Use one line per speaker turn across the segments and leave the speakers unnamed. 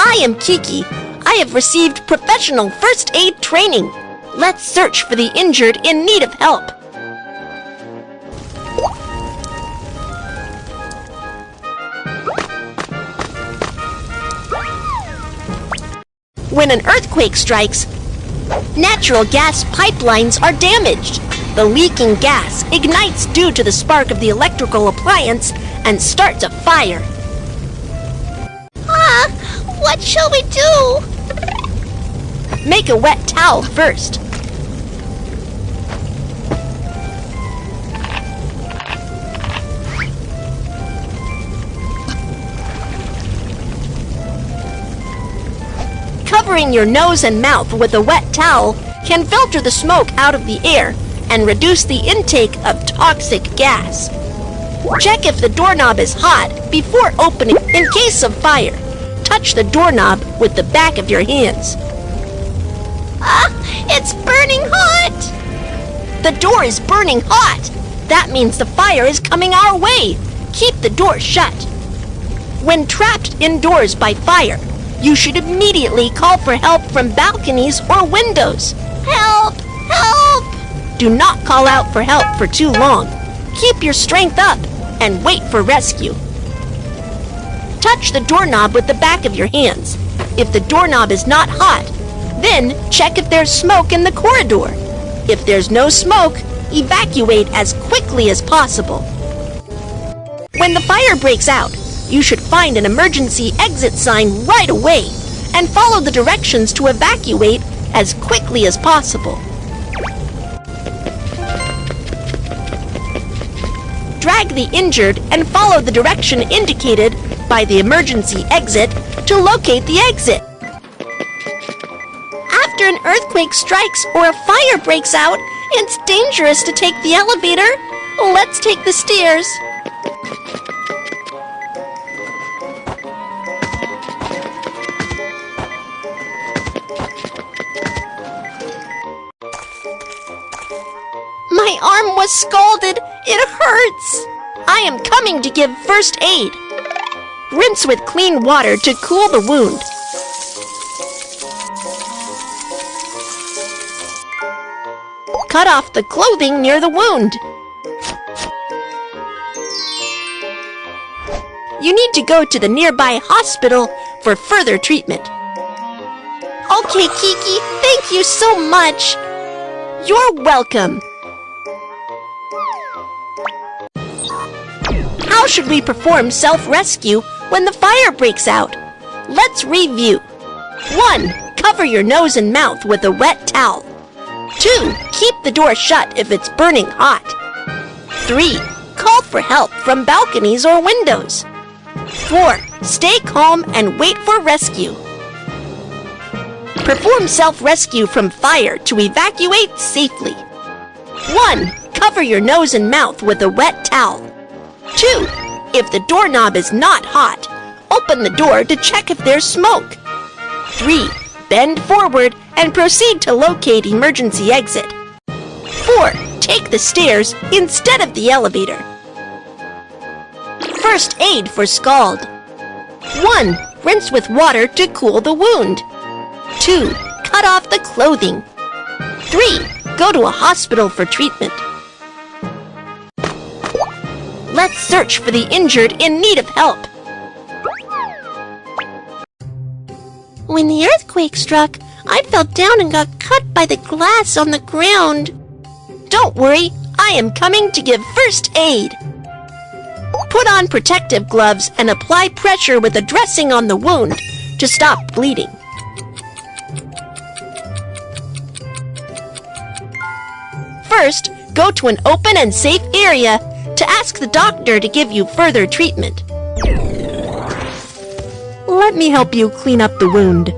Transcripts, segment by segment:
I am Kiki. I have received professional first aid training. Let's search for the injured in need of help. When an earthquake strikes, natural gas pipelines are damaged. The leaking gas ignites due to the spark of the electrical appliance and starts a fire.
What shall we do?
Make a wet towel first. Covering your nose and mouth with a wet towel can filter the smoke out of the air and reduce the intake of toxic gas. Check if the doorknob is hot before opening. In case of fire, touch the doorknob with the back of your hands.
It's burning hot!
The door is burning hot. That means the fire is coming our way. Keep the door shut. When trapped indoors by fire, you should immediately call for help from balconies or windows.
Help! Help!
Do not call out for help for too long. Keep your strength up and wait for rescue. Touch the doorknob with the back of your hands. If the doorknob is not hot, then check if there's smoke in the corridor. If there's no smoke, evacuate as quickly as possible. When the fire breaks out, you should find an emergency exit sign right away and follow the directions to evacuate as quickly as possible. Drag the injured and follow the direction indicated by the emergency exit to locate the exit.
After an earthquake strikes or a fire breaks out, it's dangerous to take the elevator. Let's take the stairs.
My arm was scalded. It hurts. I am coming to give first aid. Rinse with clean water to cool the wound. Cut off the clothing near the wound. You need to go to the nearby hospital for further treatment.
Okay, Kiki, thank you so much.
You're welcome. How should we perform self-rescue when the fire breaks out? Let's review. 1. Cover your nose and mouth with a wet towel. 2. Keep the door shut if it's burning hot. 3. Call for help from balconies or windows. 4. Stay calm and wait for rescue. Perform self-rescue from fire to evacuate safely. 1. Cover your nose and mouth with a wet towel. 2. If the doorknob is not hot, open the door to check if there's smoke. 3. Bend forward and proceed to locate emergency exit. 4. Take the stairs instead of the elevator. First aid for scald. 1. Rinse with water to cool the wound. 2. Cut off the clothing. 3. Go to a hospital for treatment. Let's search for the injured in need of help.
When the earthquake struck, I fell down and got cut by the glass on the ground.
Don't worry, I am coming to give first aid. Put on protective gloves and apply pressure with a dressing on the wound to stop bleeding. First, go to an open and safe area to ask the doctor to give you further treatment. Let me help you clean up the wound.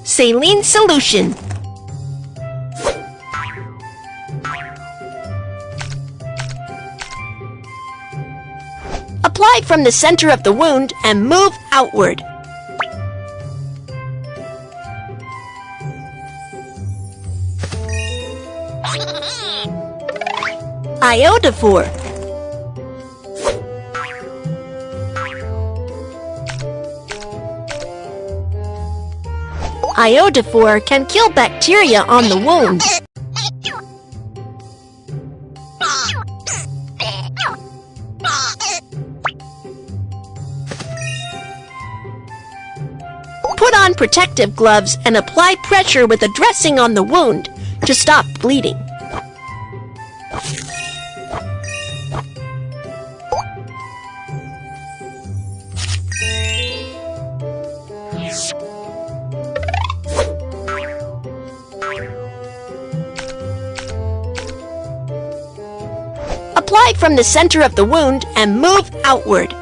Saline solution. Apply from the center of the wound and move outward. Iodophor. Iodophor can kill bacteria on the wound. Put on protective gloves and apply pressure with a dressing on the wound to stop bleeding. Apply from the center of the wound and move outward.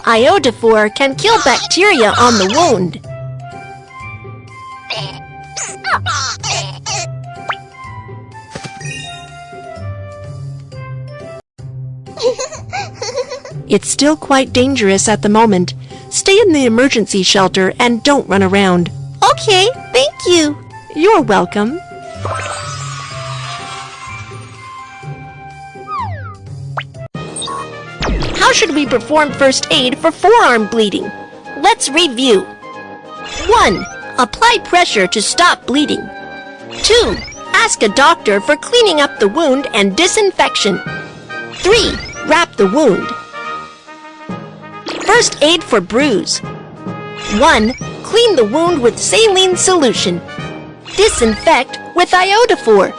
Iodophor can kill bacteria on the wound. It's still quite dangerous at the moment. Stay in the emergency shelter and don't run around.
Okay, thank you.
You're welcome. How should we perform first aid for forearm bleeding? Let's review. 1. Apply pressure to stop bleeding. 2. Ask a doctor for cleaning up the wound and disinfection. 3. Wrap the wound. First aid for bruise. 1. Clean the wound with saline solution. Disinfect with iodophor.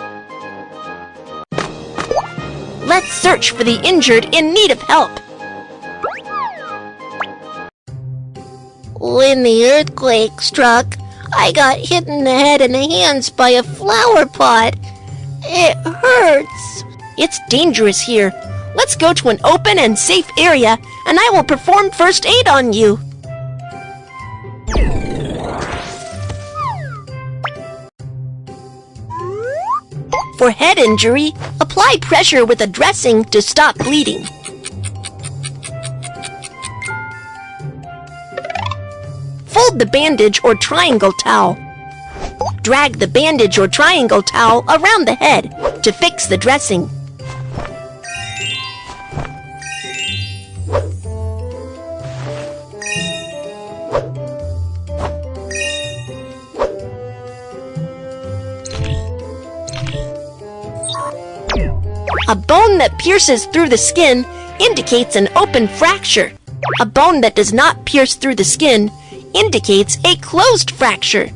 Let's search for the injured in need of help.
When the earthquake struck, I got hit in the head and the hands by a flower pot. It hurts.
It's dangerous here. Let's go to an open and safe area, and I will perform first aid on you. For head injury, apply pressure with a dressing to stop bleeding. Fold the bandage or triangle towel. Drag the bandage or triangle towel around the head to fix the dressing. A bone that pierces through the skin indicates an open fracture. A bone that does not pierce through the skin indicates a closed fracture.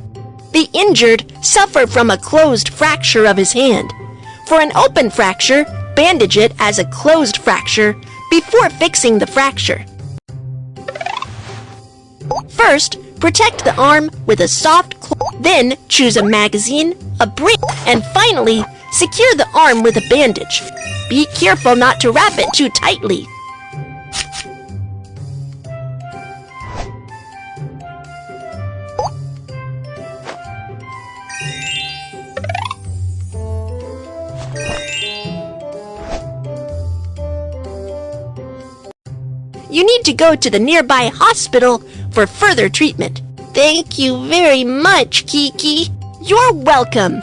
The injured suffer from a closed fracture of his hand. For an open fracture, bandage it as a closed fracture before fixing the fracture. First, protect the arm with a soft cloth. Then choose a magazine, a brace, and finally, secure the arm with a bandage. Be careful not to wrap it too tightly. You need to go to the nearby hospital for further treatment.
Thank you very much, Kiki.
You're welcome.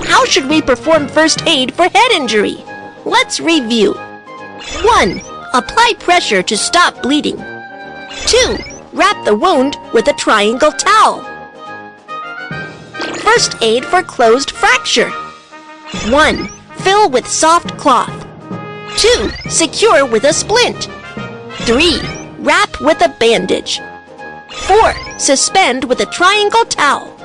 How should we perform first aid for head injury? Let's review. 1. Apply pressure to stop bleeding. 2. Wrap the wound with a triangle towel. First aid for closed fracture. 1. Fill with soft cloth. 2. Secure with a splint. 3. Wrap with a bandage. 4. Suspend with a triangle towel.